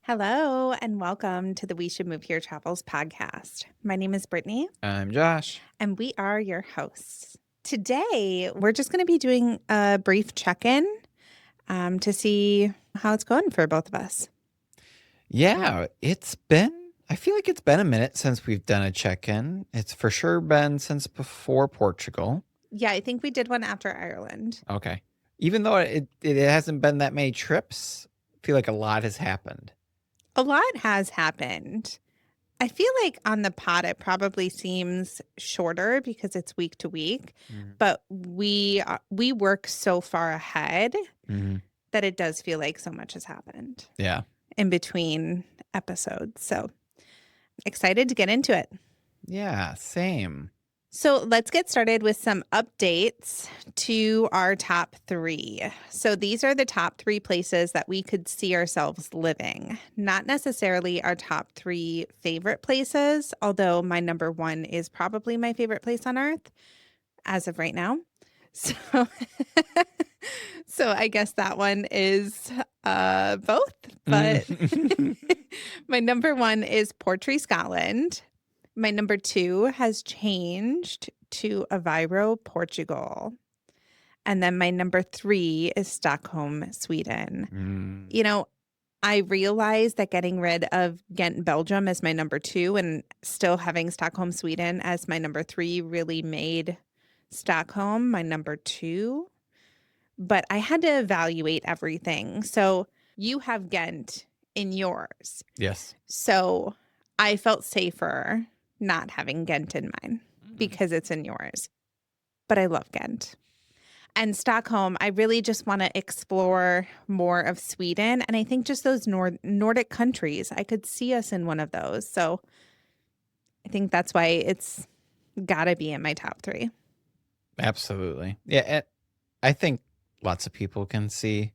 Hello, and welcome to the We Should Move Here Travels podcast. My name is Brittany, I'm Josh. and we are your hosts. Today, we're just going to be doing a brief check-in to see how it's going for both of us. Yeah, I feel like it's been a minute since we've done a check-in. It's for sure been since before Portugal. Yeah, I think we did one after Ireland. Okay. Even though it hasn't been that many trips, I feel like a lot has happened. A lot has happened. I feel like on the pod, it probably seems shorter because it's week to week, but we work so far ahead Mm-hmm. that it does feel like so much has happened Yeah. in between episodes. So excited to get into it. Yeah, same. So let's get started with some updates to our top three. So these are the top three places that we could see ourselves living. Not necessarily our top three favorite places, although my number one is probably my favorite place on earth as of right now. So, so I guess that one is both, but my number one is Portree, Scotland. My number two has changed to Aveiro, Portugal. And then my number three is Stockholm, Sweden. You know, I realized that getting rid of Ghent, Belgium as my number two and still having Stockholm, Sweden as my number three really made Stockholm my number two. But I had to evaluate everything. So you have Ghent in yours. Yes. So I felt safer not having Ghent in mine because it's in yours. But I love Ghent. And Stockholm, I really just want to explore more of Sweden. And I think just those Nordic countries, I could see us in one of those. So I think that's why it's got to be in my top three. Absolutely. Yeah, I think lots of people can see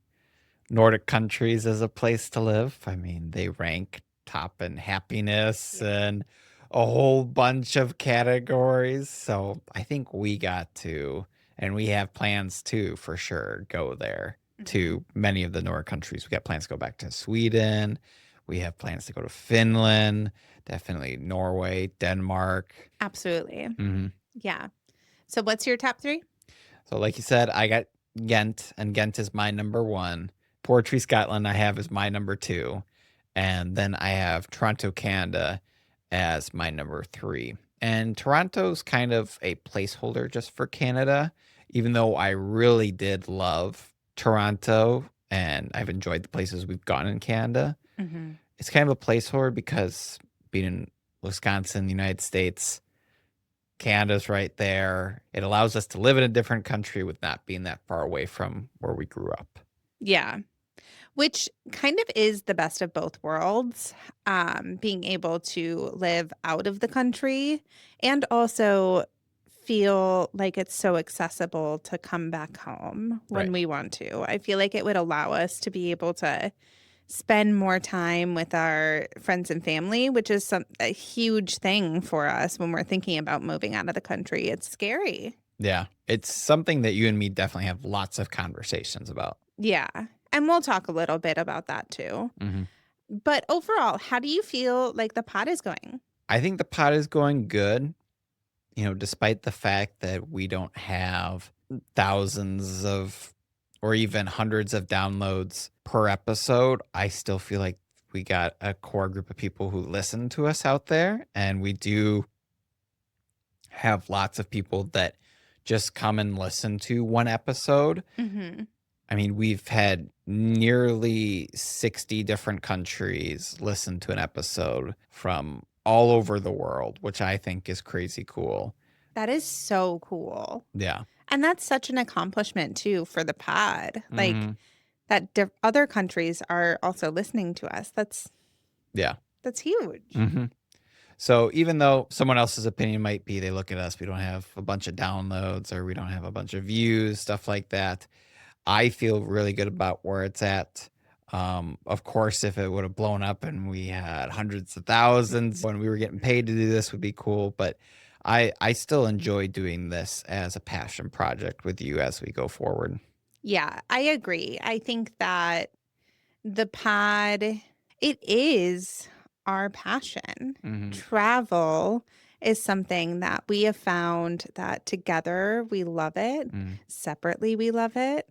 Nordic countries as a place to live. I mean, they rank top in happiness and a whole bunch of categories. So I think we got to, and we have plans to for sure go there to many of the Nordic countries. We got plans to go back to Sweden. We have plans to go to Finland, definitely Norway, Denmark. Absolutely. Mm-hmm. Yeah. So what's your top three? So like you said, I got Ghent, and Ghent is my number one. Portree, Scotland, I have as my number two. And then I have Toronto, Canada as my number three. And Toronto's kind of a placeholder just for Canada, even though I really did love Toronto and I've enjoyed the places we've gone in Canada. Mm-hmm. It's kind of a placeholder because being in Wisconsin, the United States, Canada's right there. It allows us to live in a different country with not being that far away from where we grew up. Yeah. Which kind of is the best of both worlds, being able to live out of the country and also feel like it's so accessible to come back home when we want to. I feel like it would allow us to be able to spend more time with our friends and family, which is a huge thing for us when we're thinking about moving out of the country. It's scary. Yeah, it's something that you and me definitely have lots of conversations about. Yeah. And we'll talk a little bit about that too. Mm-hmm. But overall, how do you feel like the pod is going? I think the pod is going good, despite the fact that we don't have thousands of or even hundreds of downloads per episode. I still feel like we got a core group of people who listen to us out there, and we do have lots of people that just come and listen to one episode. Mm-hmm. I mean, we've had nearly 60 different countries listen to an episode from all over the world, which I think is crazy cool. That is so cool. Yeah. And that's such an accomplishment too for the pod. Like that other countries are also listening to us. That's huge. Mm-hmm. So even though someone else's opinion might be they look at us, we don't have a bunch of downloads or we don't have a bunch of views, stuff like that, I feel really good about where it's at. Of course, if it would have blown up and we had hundreds of thousands when we were getting paid to do this would be cool. But I still enjoy doing this as a passion project with you as we go forward. Yeah, I agree. I think that the pod, It is our passion. Mm-hmm. Travel is something that we have found that together we love it, Mm-hmm. separately we love it.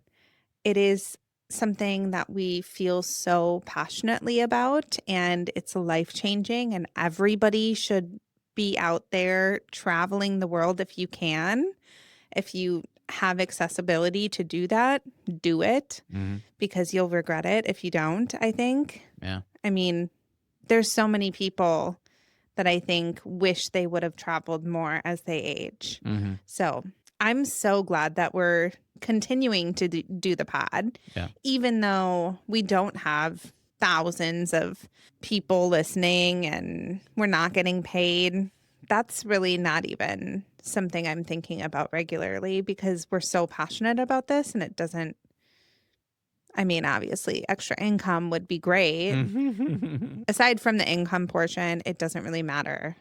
It is something that we feel so passionately about, and it's life-changing, and everybody should be out there traveling the world if you can. If you have accessibility to do that, do it Mm-hmm. because you'll regret it if you don't, I think. Yeah. I mean, there's so many people that I think wish they would have traveled more as they age. Mm-hmm. So I'm so glad that we're continuing to do the pod, Yeah. even though we don't have thousands of people listening and we're not getting paid. That's really not even something I'm thinking about regularly because we're so passionate about this and it doesn't. I mean, obviously, extra income would be great. Mm-hmm. Aside from the income portion, it doesn't really matter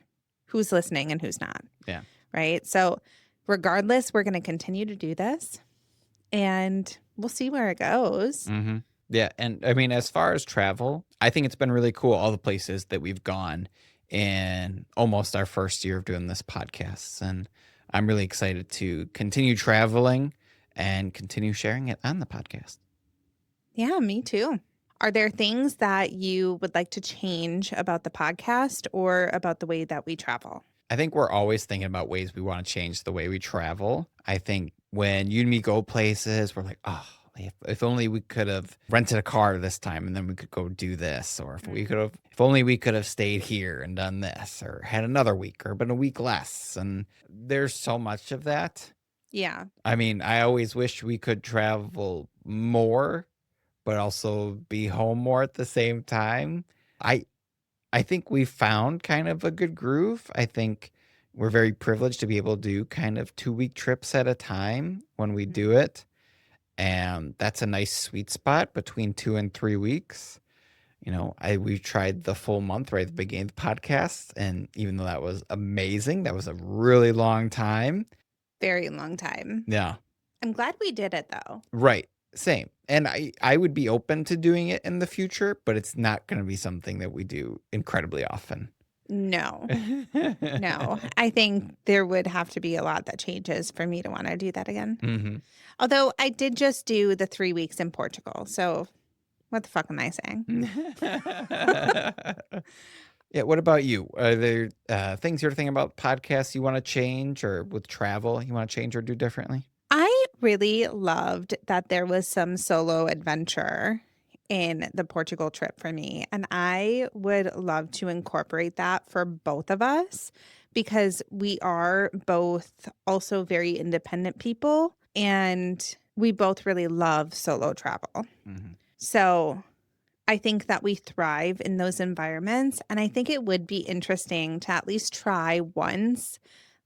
who's listening and who's not. Yeah. Right. So, regardless, we're going to continue to do this and we'll see where it goes. Mm-hmm. Yeah. And I mean, as far as travel, I think it's been really cool, all the places that we've gone in almost our first year of doing this podcast. And I'm really excited to continue traveling and continue sharing it on the podcast. Yeah, me too. Are there things that you would like to change about the podcast or about the way that we travel? I think we're always thinking about ways we want to change the way we travel. I think when you and me go places, we're like, oh, if only we could have rented a car this time and then we could go do this. Or if only we could have stayed here and done this or had another week or been a week less. And there's so much of that. Yeah. I mean, I always wish we could travel more, but also be home more at the same time. I think we found kind of a good groove. I think we're very privileged to be able to do kind of 2-week trips at a time when we do it. And that's a nice sweet spot between 2 and 3 weeks. You know, we tried the full month right at the beginning of the podcast. And even though that was amazing, that was a really long time. Very long time. Yeah. I'm glad we did it though. Right. Same. And I would be open to doing it in the future, but it's not going to be something that we do incredibly often. No. No. I think there would have to be a lot that changes for me to want to do that again. Mm-hmm. Although I did just do the 3 weeks in Portugal. So what the fuck am I saying? Yeah. What about you? Are there things you're thinking about podcasts you want to change or with travel you want to change or do differently? I really loved that there was some solo adventure in the Portugal trip for me. And I would love to incorporate that for both of us because we are both also very independent people and we both really love solo travel. Mm-hmm. So I think that we thrive in those environments. And I think it would be interesting to at least try once.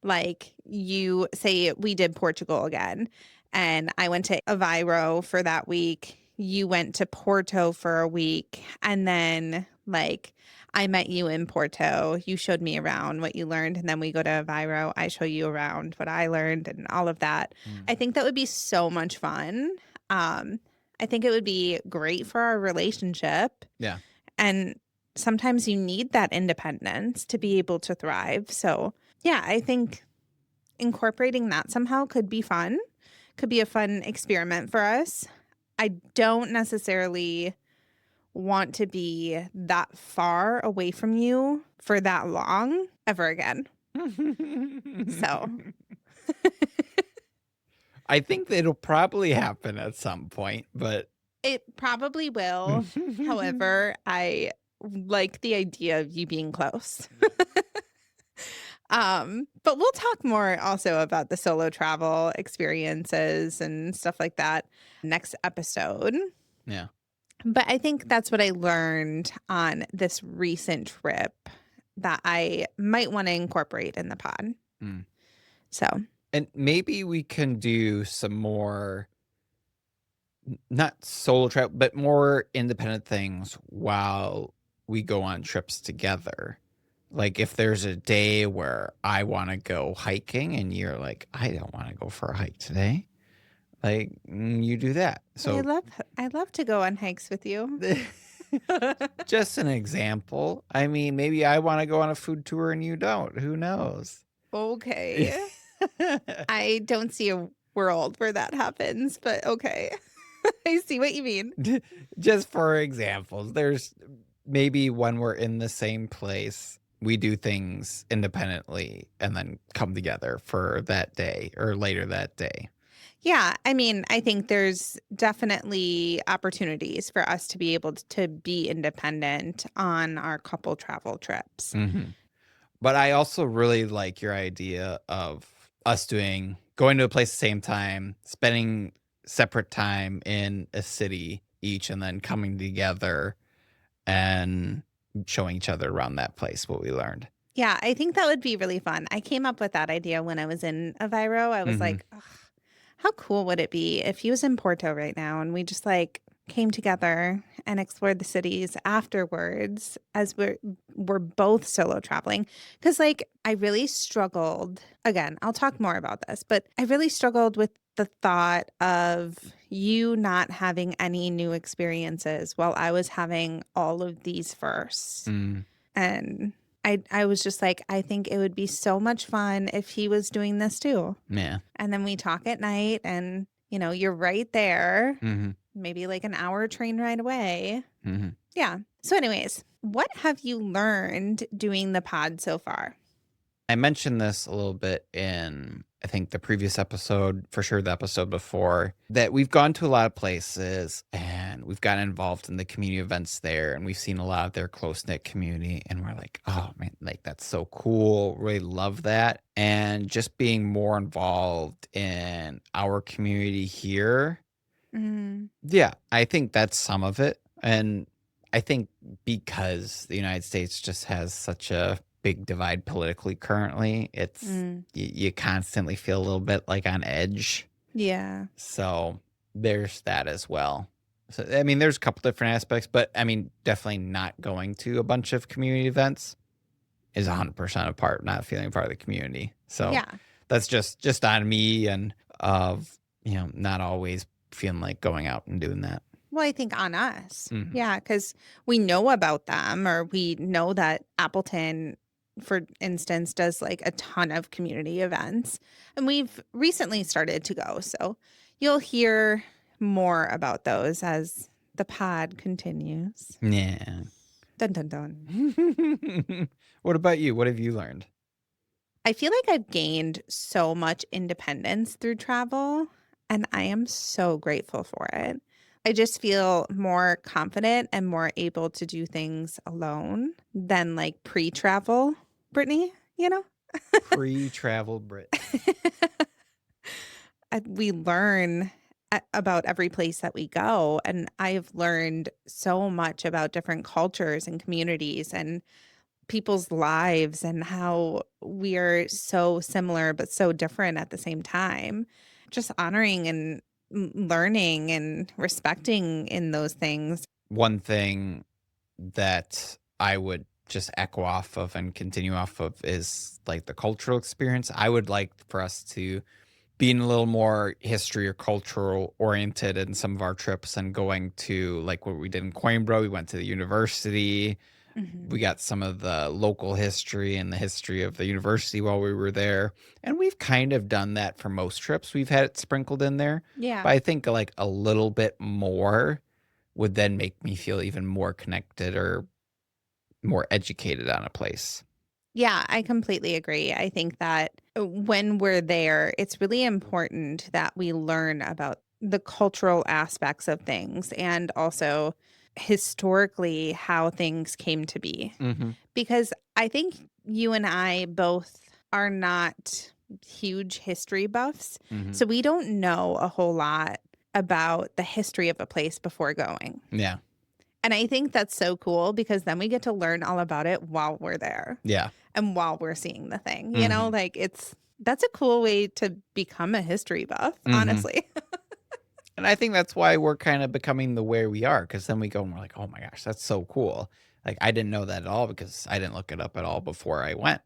Like you say, we did Portugal again, and I went to Aveiro for that week. You went to Porto for a week, and then like I met you in Porto. You showed me around what you learned, and then we go to Aveiro. I show you around what I learned and all of that. Mm. I think that would be so much fun. I think it would be great for our relationship. Yeah. And sometimes you need that independence to be able to thrive. So, yeah, I think incorporating that somehow could be fun, could be a fun experiment for us. I don't necessarily want to be that far away from you for that long ever again. So. I think that it'll probably happen at some point, but It probably will. However, I like the idea of you being close. But we'll talk more also about the solo travel experiences and stuff like that next episode. Yeah. But I think that's what I learned on this recent trip that I might want to incorporate in the pod. Mm. So, And maybe we can do some more, not solo travel, but more independent things while we go on trips together. Like if there's a day where I want to go hiking and you're like, I don't want to go for a hike today. Like you do that. So I love to go on hikes with you. Just an example. I mean, maybe I want to go on a food tour and you don't. Who knows? Okay. I don't see a world where that happens, but okay. I see what you mean. Just for examples, there's maybe when we're in the same place, we do things independently and then come together for that day or later that day. Yeah, I mean, I think there's definitely opportunities for us to be able to be independent on our couple travel trips. Mm-hmm. But I also really like your idea of us going to a place at the same time, spending separate time in a city each, and then coming together and showing each other around that place what we learned. Yeah, I think that would be really fun. I came up with that idea when I was in Aveiro. I was Mm-hmm. like, "Ugh, how cool would it be if he was in Porto right now and we just like came together and explored the cities afterwards as we're both solo traveling?" Because like I really struggled. Again, I'll talk more about this, but I really struggled with the thought of you not having any new experiences while I was having all of these firsts. Mm, And I was just like, I think it would be so much fun if he was doing this too. yeah. And then we talk at night and, you're right there, Mm-hmm. maybe like an hour train ride away. Mm-hmm. Yeah. So, anyways, what have you learned doing the pod so far? I mentioned this a little bit in, I think, the previous episode, for sure the episode before, that we've gone to a lot of places and we've gotten involved in the community events there and we've seen a lot of their close-knit community and we're like, oh man, like that's so cool. Really love that. And just being more involved in our community here. Mm, Yeah, I think that's some of it. And I think because the United States just has such a big divide politically currently, it's mm, you constantly feel a little bit like on edge. yeah. So there's that as well. So I mean, there's a couple different aspects, but I mean, definitely not going to a bunch of community events is 100% a part, not feeling a part of the community. So Yeah. that's just on me and of not always feeling like going out and doing that. Well, I think on us. Mhm. Yeah. Because we know about them or we know that Appleton, for instance, does like a ton of community events. And we've recently started to go. So you'll hear more about those as the pod continues. Yeah. Dun dun dun. What about you? What have you learned? I feel like I've gained so much independence through travel, and I am so grateful for it. I just feel more confident and more able to do things alone than like pre travel, Brittany, you know? Pre-travel Brittany. We learn about every place that we go. And I've learned so much about different cultures and communities and people's lives and how we are so similar but so different at the same time. Just honoring and learning and respecting in those things. One thing that I would just echo off of and continue off of is like the cultural experience. I would like for us to being a little more history or cultural oriented in some of our trips and going to like what we did in Coimbra. We went to the university. We Mhm. got some of the local history and the history of the university while we were there. And we've kind of done that for most trips. We've had it sprinkled in there. Yeah. But I think like a little bit more would then make me feel even more connected or more educated on a place. Yeah, I completely agree. I think that when we're there, it's really important that we learn about the cultural aspects of things and also historically how things came to be. Mm-hmm. Because I think you and I both are not huge history buffs. Mm-hmm. So we don't know a whole lot about the history of a place before going. Yeah. And I think that's so cool because then we get to learn all about it while we're there Yeah. and while we're seeing the thing. Mm-hmm. Like that's a cool way to become a history buff, Mm-hmm. honestly. And I think that's why we're kind of becoming the way we are, because then we go and we're like, oh my gosh, that's so cool. Like I didn't know that at all because I didn't look it up at all before I went.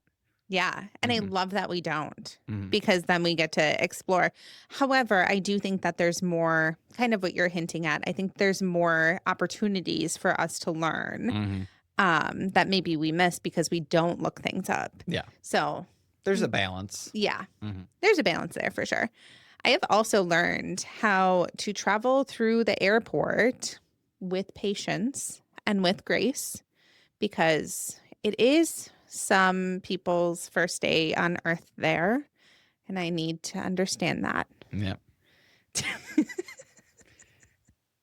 Yeah. And I Mhm. love that we don't, Mhm. because then we get to explore. However, I do think that there's more, kind of what you're hinting at. I think there's more opportunities for us to learn Mhm. that maybe we miss because we don't look things up. Yeah. So, There's a balance. yeah, Mhm. there's a balance there for sure. I have also learned how to travel through the airport with patience and with grace, because it is some people's first day on earth there, and I need to understand that. Yeah.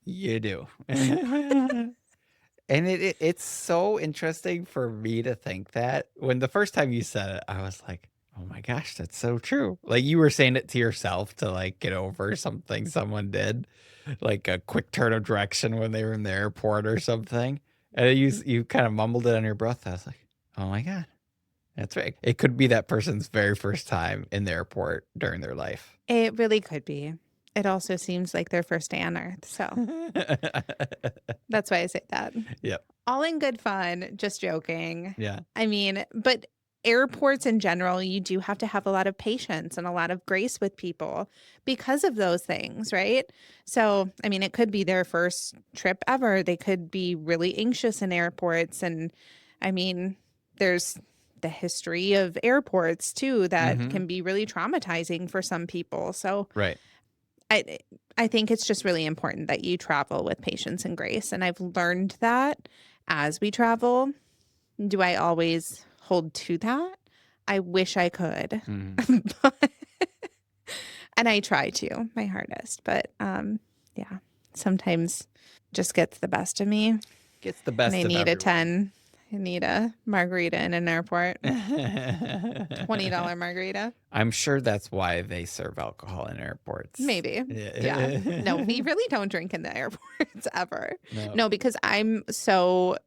You do. And it's so interesting for me to think that. When the first time you said it, I was like, "Oh my gosh, that's so true." Like, you were saying it to yourself to, like, get over something someone did, like a quick turn of direction when they were in the airport or something, and you kinda mumbled it under your breath. I was like, "Oh my god, that's right." It could be that person's very first time in the airport during their life. It really could be. It also seems like their first day on earth. So that's why I say that. Yep. All in good fun, just joking. Yeah. I mean, but airports in general, you do have to have a lot of patience and a lot of grace with people because of those things, right? So, I mean, it could be their first trip ever. They could be really anxious in airports. And I mean, there's the history of airports too that Mhm. can be really traumatizing for some people. So, Right. I I think it's just really important that you travel with patience and grace, and I've learned that as we travel. Do I always hold to that? I wish I could. Mhm. But- and I try to, my hardest, but yeah, sometimes just gets the best of me, Gets the and best I of need a everyone. 10. I need a margarita in an airport. $20 margarita. I'm sure that's why they serve alcohol in airports. Maybe. Yeah. No, Yeah. we really don't drink in the airports ever. No. No, because I'm so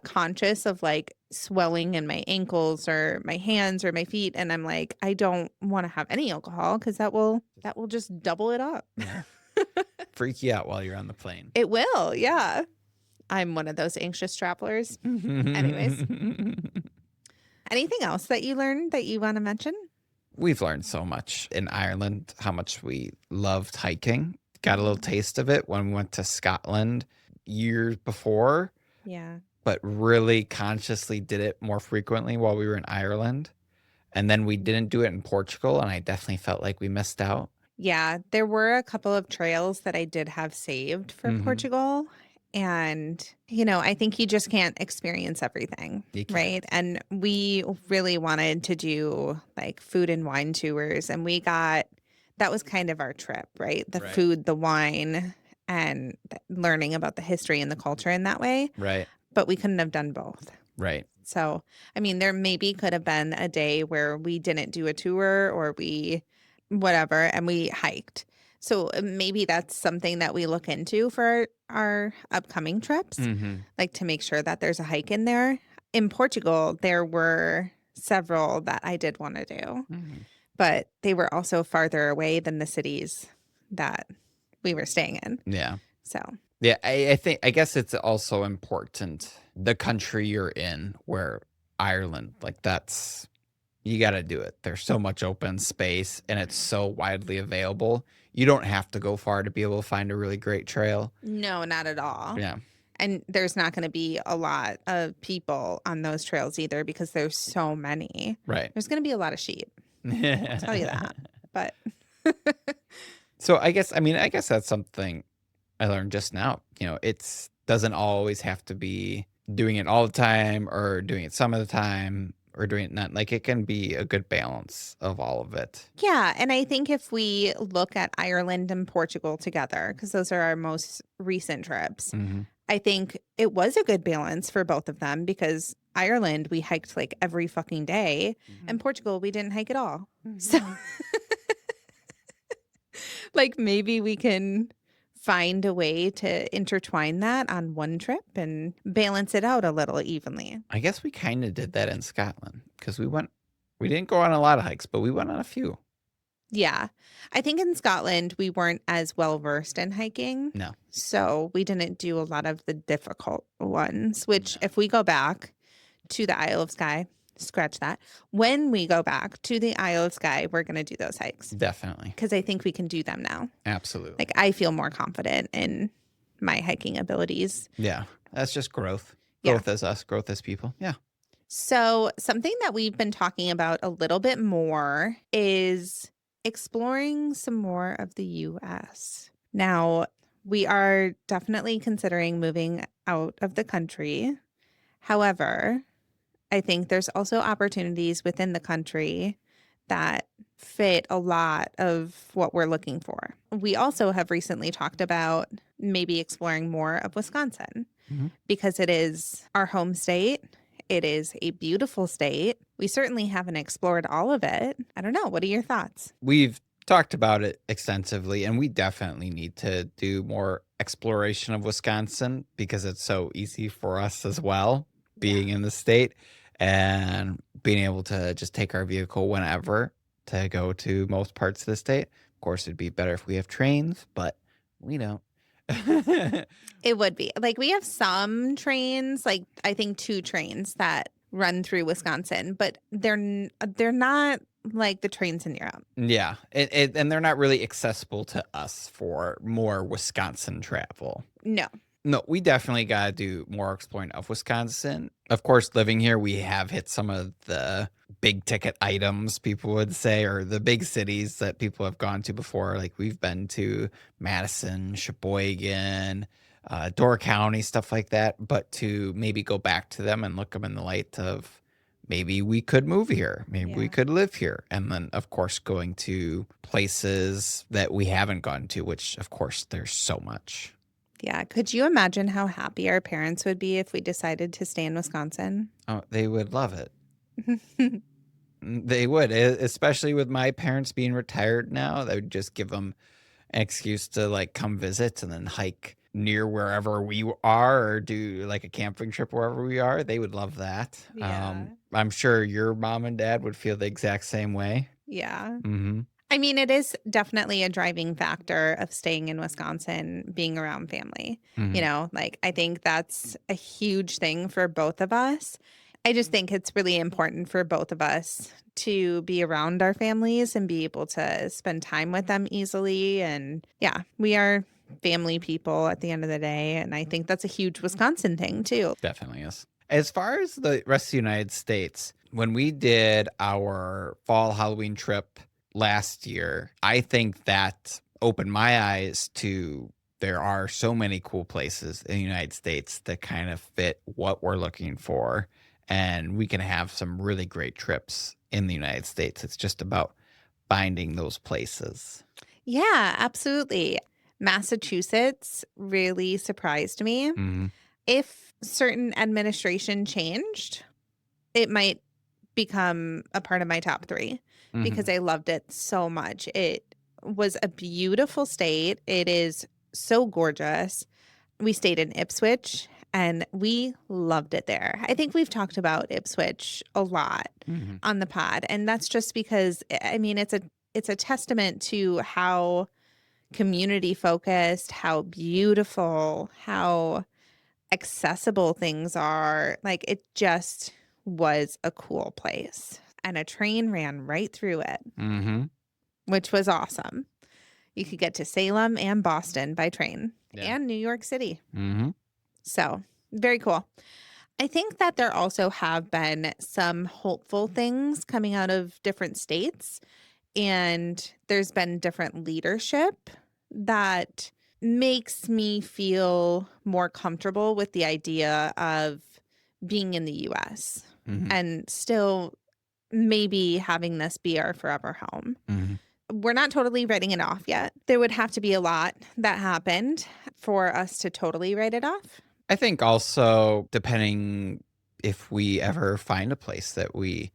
conscious of like swelling in my ankles or my hands or my feet, and I'm like, I don't want to have any alcohol because that will just double it up. Yeah. Freak you out while you're on the plane. It will. Yeah. I'm one of those anxious travelers. Anyways, anything else that you learned that you want to mention? We've learned so much in Ireland, how much we loved hiking. Got a little Mhm. taste of it when we went to Scotland years before, Yeah. but really consciously did it more frequently while we were in Ireland. And then we didn't do it in Portugal, and I definitely felt like we missed out. Yeah, there were a couple of trails that I did have saved for Mhm. Portugal. And, I think you just can't experience everything, You right? can't. And we really wanted to do like food and wine tours. And that was kind of our trip, right? The Right. food, the wine, and learning about the history and the culture in that way. Right. But we couldn't have done both. Right. So, I mean, there maybe could have been a day where we didn't do a tour or we whatever and we hiked. So maybe that's something that we look into for our upcoming trips, Mhm. like to make sure that there's a hike in there. In Portugal, there were several that I did want to do, Mhm. but they were also farther away than the cities that we were staying in. Yeah. So, Yeah, I guess it's also important the country you're in, where Ireland, like, that's you gotta do it. There's so much open space, and it's so widely available. You don't have to go far to be able to find a really great trail. no, not at all. Yeah. And there's not going to be a lot of people on those trails either because there's so many. Right. There's going to be a lot of sheep. I'll tell you that. But So, I guess that's something I learned just now. It's doesn't always have to be doing it all the time or doing it some of the time or doing it not. Like, it can be a good balance of all of it. yeah, and I think if we look at Ireland and Portugal together, because those are our most recent trips, Mhm. I think it was a good balance for both of them because Ireland, we hiked like every fucking day, and Mhm. Portugal, we didn't hike at all. So like maybe we can find a way to intertwine that on one trip and balance it out a little evenly. I guess we kinda did that in Scotland because we didn't go on a lot of hikes, but we went on a few. Yeah. I think in Scotland we weren't as well versed in hiking. No. So we didn't do a lot of the difficult ones, which No. if we go back to the Isle of Skye, scratch that. When we go back to the Isle of Skye, we're going to do those hikes Definitely. because I think we can do them now. Absolutely. Like, I feel more confident in my hiking abilities. Yeah. That's just growth. Yeah. Growth as us, growth as people. Yeah. So, something that we've been talking about a little bit more is exploring some more of the US. Now, we are definitely considering moving out of the country. However, I think there's also opportunities within the country that fit a lot of what we're looking for. We also have recently talked about maybe exploring more of Wisconsin because it is our home state. It is a beautiful state. We certainly haven't explored all of it. I don't know. What are your thoughts? We've talked about it extensively, and we definitely need to do more exploration of Wisconsin because it's so easy for us as well, being in the state and being able to just take our vehicle whenever to go to most parts of the state. Of course, it'd be better if we have trains, but we don't. It would be. Like, we have some trains, like I think 2 trains that run through Wisconsin, but they're not like the trains in Europe. Yeah, and they're not really accessible to us for more Wisconsin travel. No. No, we definitely got to do more exploring of Wisconsin. Of course, living here, we have hit some of the big ticket items, people would say, or the big cities that people have gone to before. Like we've been to Madison, Sheboygan, Door County, stuff like that. But to maybe go back to them and look them in the light of maybe we could move here, maybe we could live here. And then, of course, going to places that we haven't gone to, which, of course, there's so much. Yeah. Could you imagine how happy our parents would be if we decided to stay in Wisconsin? Oh, they would love it. They would, especially with my parents being retired now. That would just give them an excuse to like come visit and then hike near wherever we are or do like a camping trip wherever we are. They would love that. Yeah. I'm sure your mom and dad would feel the exact same way. Yeah. Mm-hmm. I mean, it is definitely a driving factor of staying in Wisconsin, being around family. Mm-hmm. You know, like I think that's a huge thing for both of us. I just think it's really important for both of us to be around our families and be able to spend time with them easily. And yeah, we are family people at the end of the day. And I think that's a huge Wisconsin thing too. Definitely is. As far as the rest of the United States, when we did our fall Halloween trip last year, I think that opened my eyes to there are so many cool places in the United States that kind of fit what we're looking for. And we can have some really great trips in the United States. It's just about finding those places. Yeah, absolutely. Massachusetts really surprised me. If certain administration changed, it might become a part of my top 3 because I loved it so much. It was a beautiful state. It is so gorgeous. We stayed in Ipswich and we loved it there. I think we've talked about Ipswich a lot on the pod, and that's just because I mean it's a testament to how community focused, how beautiful, how accessible things are. Like, it just was a cool place. And a train ran right through it, which was awesome. You could get to Salem and Boston by train and New York City. So, very cool. I think that there also have been some hopeful things coming out of different states, and there's been different leadership that makes me feel more comfortable with the idea of being in the US and still maybe having this be our forever home. We're not totally writing it off yet. There would have to be a lot that happened for us to totally write it off. I think also depending if we ever find a place that we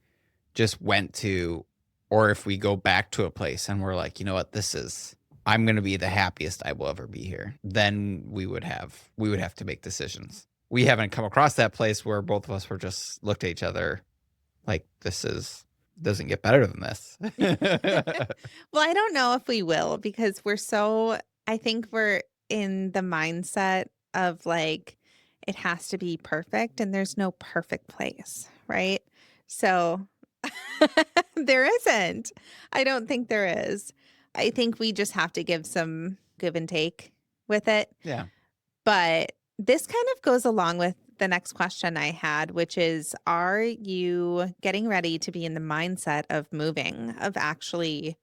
just went to, or if we go back to a place and we're like, you know what, I'm going to be the happiest I will ever be here. Then we would have to make decisions. We haven't come across that place where both of us were just looked at each other like doesn't get better than this. Well, I don't know if we will because I think we're in the mindset of like, it has to be perfect and there's no perfect place, right? So there isn't. I don't think there is. I think we just have to give some give and take with it. Yeah. But this kind of goes along with the next question I had, which is, are you getting ready to be in the mindset of moving, of actually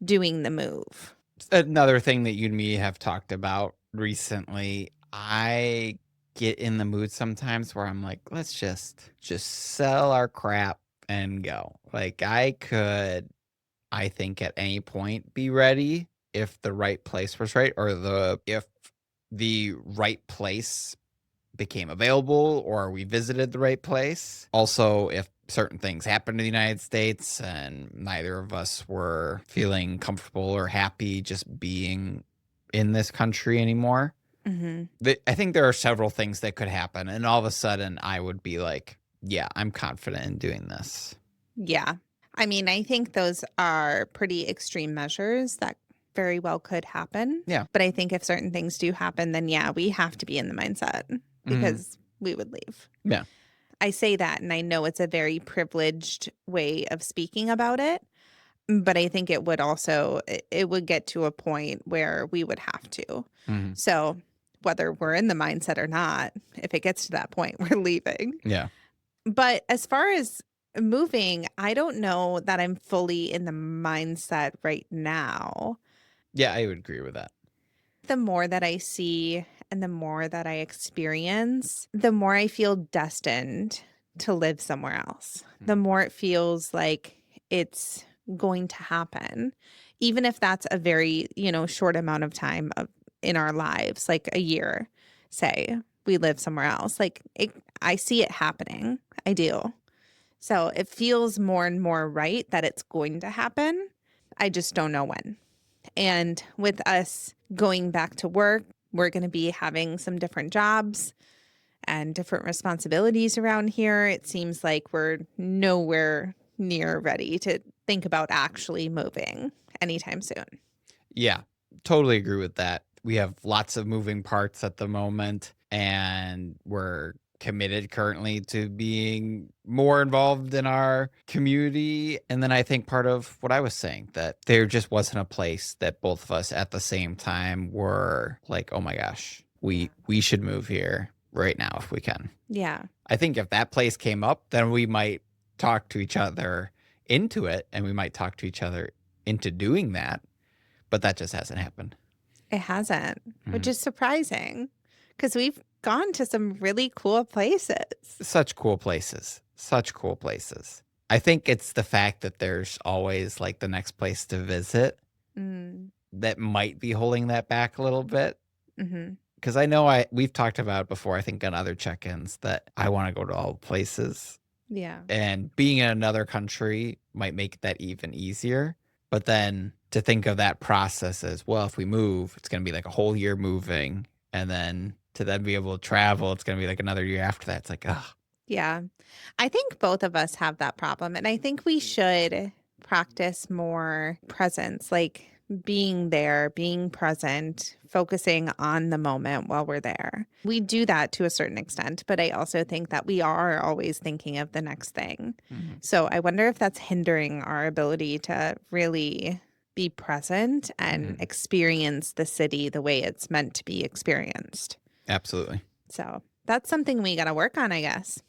doing the move? Another thing that you and me have talked about recently, I get in the mood sometimes where I'm like, let's just sell our crap and go. Like I think at any point be ready if the right place was right, or if the right place became available, or we visited the right place. Also, if certain things happened in the United States and neither of us were feeling comfortable or happy just being in this country anymore. Hmm. I think there are several things that could happen, and all of a sudden I would be like, yeah, I'm confident in doing this. Yeah. I mean, I think those are pretty extreme measures that very well could happen. Yeah. But I think if certain things do happen, then yeah, we have to be in the mindset Mhm. because we would leave. Yeah. I say that, and I know it's a very privileged way of speaking about it, but I think it would also, it would get to a point where we would have to. Mhm. So whether we're in the mindset or not, if it gets to that point, we're leaving. Yeah. But as far as moving, I don't know that I'm fully in the mindset right now. Yeah, I would agree with that. The more that I see and the more that I experience, the more I feel destined to live somewhere else. The more it feels like it's going to happen, even if that's a very, short amount of time in our lives, like a year, say we live somewhere else. I see it happening. I do. So it feels more and more right that it's going to happen. I just don't know when. And with us going back to work, we're going to be having some different jobs and different responsibilities around here. It seems like we're nowhere near ready to think about actually moving anytime soon. Yeah, totally agree with that. We have lots of moving parts at the moment, and we're committed currently to being more involved in our community. And then I think part of what I was saying, that there just wasn't a place that both of us at the same time were like, oh my gosh, we should move here right now if we can. Yeah. I think if that place came up, then we might talk to each other into it, and we might talk to each other into doing that. But that just hasn't happened. It hasn't, which Mhm. is surprising because we've gone to some really cool places. Such cool places. Such cool places. I think it's the fact that there's always like the next place to visit Mm, that might be holding that back a little bit. hmm. Because I know we've talked about before, I think on other check-ins, that I want to go to all places. Yeah. And being in another country might make that even easier. But then to think of that process as, well, if we move, it's going to be like a whole year moving. And then to then be able to travel, it's going to be like another year after that. It's like, ugh. Yeah. I think both of us have that problem. And I think we should practice more presence, like being there, being present, focusing on the moment while we're there. We do that to a certain extent, but I also think that we are always thinking of the next thing. Mhm. So I wonder if that's hindering our ability to really be present and Mhm. experience the city the way it's meant to be experienced. Absolutely. So that's something we got to work on, I guess.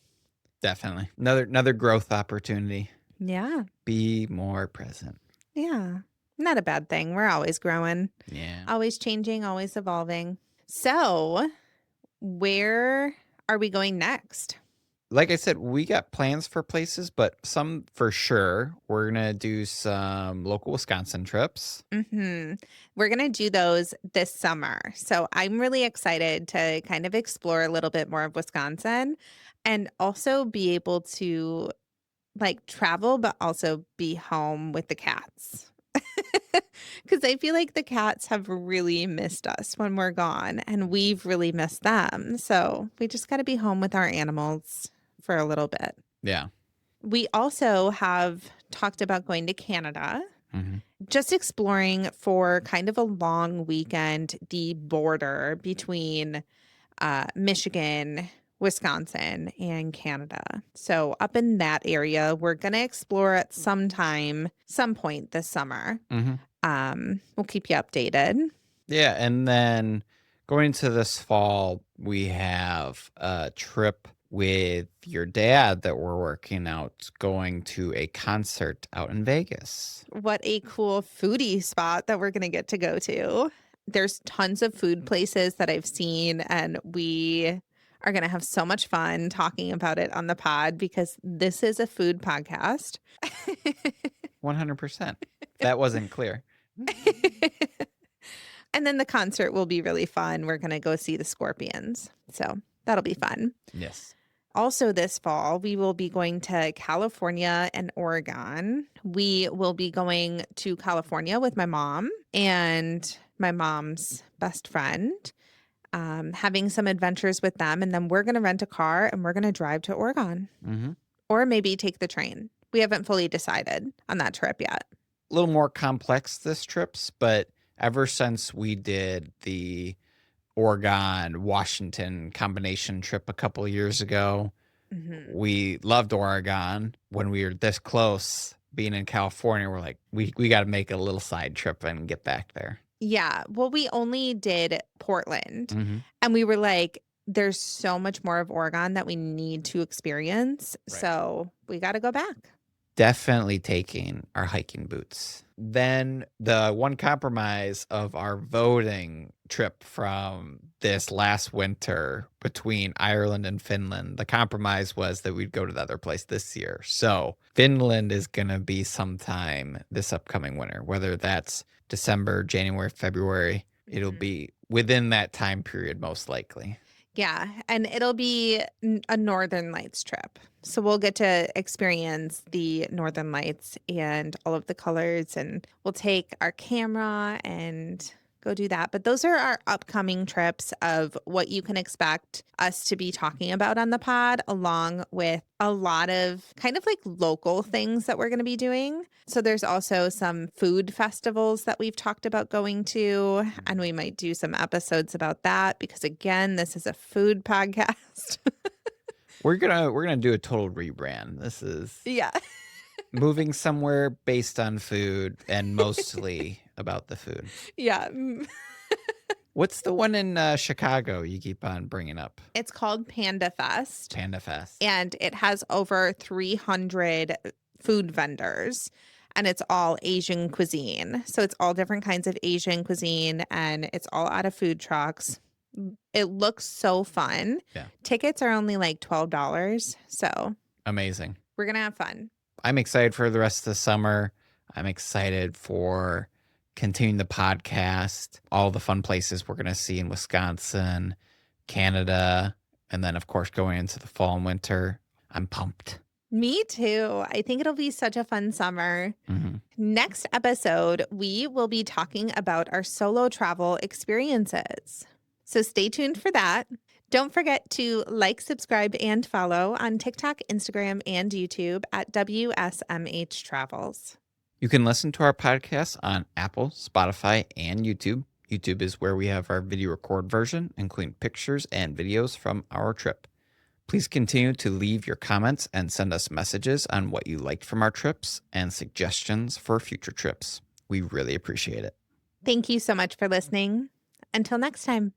Definitely. Another growth opportunity. Yeah. Be more present. Yeah. Not a bad thing. We're always growing, Yeah. always changing, always evolving. So, where are we going next? Like I said, we got plans for places, but some for sure. We're gonna do some local Wisconsin trips. We're going to do those this summer. So, I'm really excited to kind of explore a little bit more of Wisconsin and also be able to like travel, but also be home with the cats. Because I feel like the cats have really missed us when we're gone, and we've really missed them. So we just got to be home with our animals for a little bit. Yeah. We also have talked about going to Canada, Mhm. just exploring for kind of a long weekend the border between Michigan, Wisconsin, and Canada. So up in that area, we're going to explore at some point this summer. We'll keep you updated. Yeah, and then going into this fall, we have a trip with your dad that we're working out, going to a concert out in Vegas. What a cool foodie spot that we're going to get to go to. There's tons of food places that I've seen, and we are going to have so much fun talking about it on the pod because this is a food podcast. 100%. That wasn't clear. And then the concert will be really fun. We're going to go see the Scorpions. So that'll be fun. Yes. Also this fall, we will be going to California and Oregon. We will be going to California with my mom and my mom's best friend, having some adventures with them. And then we're going to rent a car and we're going to drive to Oregon. Or maybe take the train. We haven't fully decided on that trip yet. A little more complex this trip's, but ever since we did the Oregon-Washington combination trip a couple of years ago, we loved Oregon. When we were this close, being in California, we're like, we got to make a little side trip and get back there. Yeah. Well, we only did Portland, and we were like, there's so much more of Oregon that we need to experience. Right. So we got to go back. Definitely taking our hiking boots. Then the one compromise of our voting trip from this last winter between Ireland and Finland, the compromise was that we'd go to the other place this year. So Finland is going to be sometime this upcoming winter, whether that's December, January, February. It'll be within that time period, most likely. Yeah, and it'll be a Northern Lights trip. So we'll get to experience the Northern Lights and all of the colors, and we'll take our camera and go do that. But those are our upcoming trips of what you can expect us to be talking about on the pod, along with a lot of kind of like local things that we're going to be doing. So there's also some food festivals that we've talked about going to, and we might do some episodes about that because, again, this is a food podcast. We're gonna do a total rebrand. This is moving somewhere based on food and mostly about the food. Yeah. What's the one in Chicago you keep on bringing up? It's called Panda Fest. Panda Fest. And it has over 300 food vendors, and it's all Asian cuisine. So it's all different kinds of Asian cuisine, and it's all out of food trucks. It looks so fun. Yeah. Tickets are only like $12. So amazing. We're going to have fun. I'm excited for the rest of the summer. I'm excited for continuing the podcast, all the fun places we're going to see in Wisconsin, Canada, and then, of course, going into the fall and winter. I'm pumped. Me too. I think it'll be such a fun summer. Next episode, we will be talking about our solo travel experiences. So stay tuned for that. Don't forget to like, subscribe, and follow on TikTok, Instagram, and YouTube at WSMH Travels. You can listen to our podcast on Apple, Spotify, and YouTube. YouTube is where we have our video record version, including pictures and videos from our trip. Please continue to leave your comments and send us messages on what you liked from our trips and suggestions for future trips. We really appreciate it. Thank you so much for listening. Until next time.